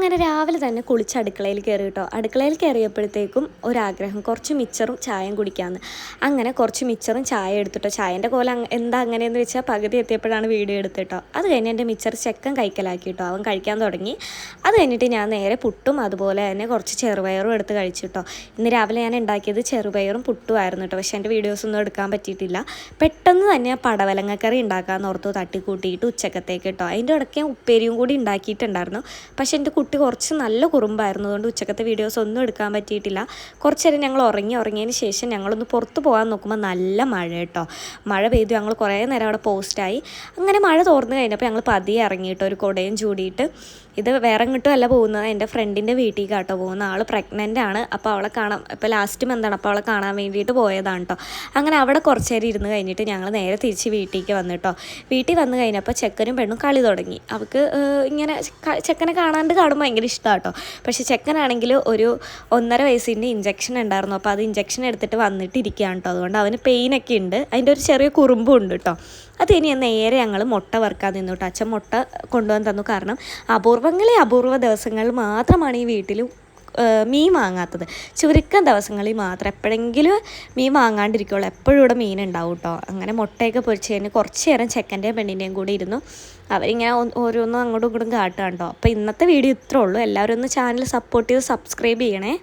അങ്ങനെ രാവിലെ തന്നെ കുളിച്ച് അടുക്കളയിൽ കയറി കേട്ടോ. അടുക്കളയിൽ കയറിയപ്പോഴത്തേക്കും ഒരാഗ്രഹം കുറച്ച് മിച്ചറും ചായയും കുടിക്കാമെന്ന്. അങ്ങനെ കുറച്ച് മിച്ചറും ചായ എടുത്തിട്ടോ. ചായൻ്റെ കോല എന്താ അങ്ങനെയെന്ന് വെച്ചാൽ പകുതി എത്തിയപ്പോഴാണ് വീഡിയോ എടുത്തിട്ടോ. അത് കഴിഞ്ഞ് എൻ്റെ മിച്ചർ ചെക്കൻ കൈക്കലാക്കി കേട്ടോ. അവൻ കഴിക്കാൻ തുടങ്ങി. അത് കഴിഞ്ഞിട്ട് ഞാൻ നേരെ പുട്ടും അതുപോലെ തന്നെ കുറച്ച് ചെറുപയറും എടുത്ത് കഴിച്ചിട്ടോ. ഇന്ന് രാവിലെ ഞാൻ ഉണ്ടാക്കിയത് ചെറുപയറും പുട്ടുമായിരുന്നു കേട്ടോ. പക്ഷേ എൻ്റെ വീഡിയോസൊന്നും എടുക്കാൻ പറ്റിയിട്ടില്ല. പെട്ടെന്ന് തന്നെ പടവലങ്ങക്കറി ഉണ്ടാക്കാമെന്ന് ഓർത്തു തട്ടിക്കൂട്ടിയിട്ട് ഉച്ചക്കത്തേക്ക് കേട്ടോ. അതിൻ്റെ ഇടയ്ക്ക് ഉപ്പേരിയും കൂടി ഉണ്ടാക്കിയിട്ടുണ്ടായിരുന്നു. പക്ഷേ എൻ്റെ കുട്ടി കുറച്ച് നല്ല കുറുമ്പായിരുന്നു. അതുകൊണ്ട് ഉച്ചക്കത്തെ വീഡിയോസ് ഒന്നും എടുക്കാൻ പറ്റിയിട്ടില്ല. കുറച്ച് നേരം ഞങ്ങൾ ഉറങ്ങിയതിന് ശേഷം ഞങ്ങളൊന്ന് പുറത്ത് പോകാൻ നോക്കുമ്പോൾ നല്ല മഴ കേട്ടോ. മഴ പെയ്തു. ഞങ്ങൾ കുറേ നേരം അവിടെ പോസ്റ്റായി. അങ്ങനെ മഴ തോർന്ന് കഴിഞ്ഞപ്പോൾ ഞങ്ങൾ പതിയെ ഇറങ്ങിയിട്ടോ, ഒരു കുടയും ചൂടിയിട്ട്. ഇത് വേറെ എങ്ങോട്ടും അല്ല പോകുന്നത്, എൻ്റെ ഫ്രണ്ടിൻ്റെ വീട്ടിൽ കേട്ടോ പോകുന്ന. ആൾ പ്രഗ്നൻ്റ് ആണ്. അപ്പോൾ അവളെ കാണാം, ഇപ്പോൾ ലാസ്റ്റ് എന്താണ്, അപ്പോൾ അവളെ കാണാൻ വേണ്ടിയിട്ട് പോയതാണ് കേട്ടോ. അങ്ങനെ അവിടെ കുറച്ച് നേരം ഇരുന്ന് കഴിഞ്ഞിട്ട് ഞങ്ങൾ നേരെ തിരിച്ച് വീട്ടിലേക്ക് വന്നിട്ടോ. വീട്ടിൽ വന്നു കഴിഞ്ഞപ്പോൾ ചെക്കനും പെണ്ണും കളി തുടങ്ങി. അവൾക്ക് ഇങ്ങനെ ചെക്കനെ കാണാണ്ട് കാണുമ്പോൾ ഭയങ്കര ഇഷ്ടമാണ് കേട്ടോ. പക്ഷേ ചെക്കനാണെങ്കിൽ ഒരു 1.5 വയസ്സിൻ്റെ ഇഞ്ചക്ഷൻ ഉണ്ടായിരുന്നു. അപ്പോൾ അത് ഇഞ്ചക്ഷൻ എടുത്തിട്ട് വന്നിട്ട് ഇരിക്കുകയാണ് കേട്ടോ. അതുകൊണ്ട് അവന് പെയിനൊക്കെ ഉണ്ട്. അതിൻ്റെ ഒരു ചെറിയ കുറുമ്പും ഉണ്ട് കേട്ടോ. അത് ഇനി നേരെ ഞങ്ങൾ മുട്ട വറുക്കാൻ നിന്നു കേട്ടോ. അച്ഛൻ മുട്ട കൊണ്ടുവന്ന് തന്നു. കാരണം അപൂർവ ദിവസങ്ങളിൽ മാത്രമാണ് ഈ വീട്ടിൽ മീൻ വാങ്ങാത്തത്. ചുരുക്കം ദിവസങ്ങളിൽ മാത്രം എപ്പോഴെങ്കിലും മീൻ വാങ്ങാണ്ടിരിക്കുള്ളൂ. എപ്പോഴും ഇവിടെ മീൻ ഉണ്ടാവും കേട്ടോ. അങ്ങനെ മുട്ടയൊക്കെ പൊരിച്ച് കഴിഞ്ഞ് കുറച്ച് നേരം ചെക്കൻ്റെയും പെണ്ണിൻ്റെയും കൂടി ഇരുന്നു. അവരിങ്ങനെ ഓരോന്നും അങ്ങോട്ടും ഇങ്ങോട്ടും കാട്ടുക കേട്ടോ. അപ്പോൾ ഇന്നത്തെ വീഡിയോ ഇത്രേ ഉള്ളൂ. എല്ലാവരും ഒന്ന് ചാനൽ സപ്പോർട്ട് ചെയ്ത് സബ്സ്ക്രൈബ് ചെയ്യണേ.